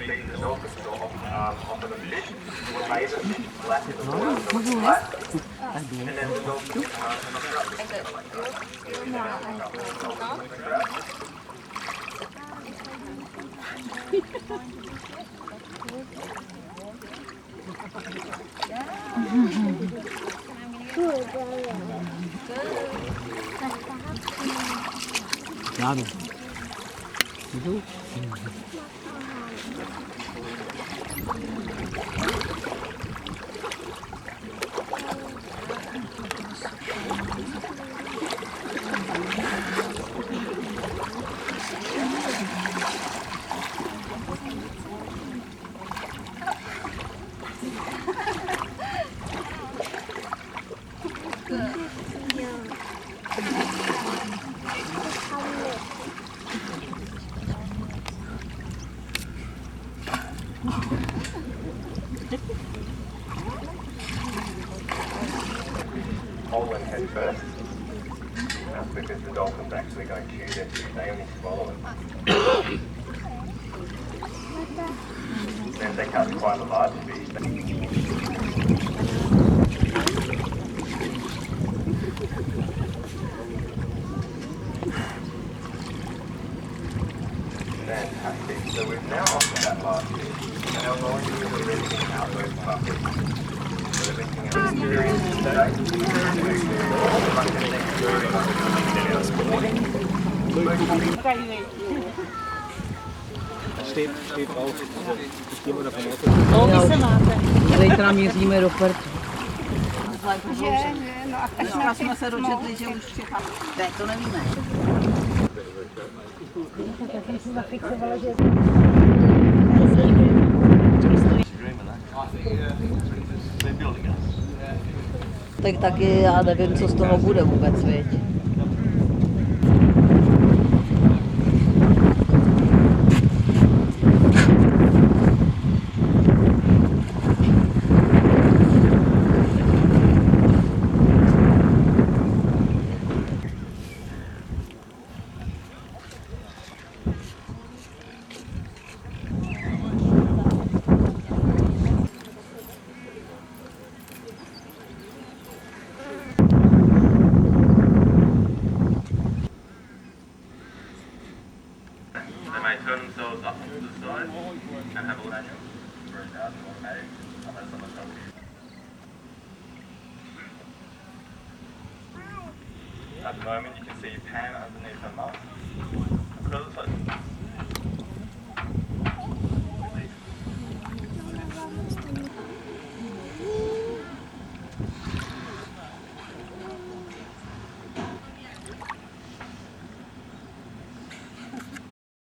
see the dolphins offer the fish. The favourite fish is black in the water, so it's black. And then the dolphins Làm. Chú. Holding head first. That's because the dolphins actually don't chew their food, they only swallow it. Then they catch quite a large fish. Fantastic. So we've now offered that last fish, and now we're going to be rinsing out those buckets. So everything else experience today. Steht drauf. Ich gehe mal davon aus. Zítra míříme do Pertu. Dneska jsme se dočetli, že už Čecha. Ne, to nevíme. Tak já jsem si zafixovala, že... Tak taky já nevím, co z toho bude vůbec, viď? They may turn themselves up to the side and have a look at you. At the moment you can see your pan underneath her mouth. Because it's like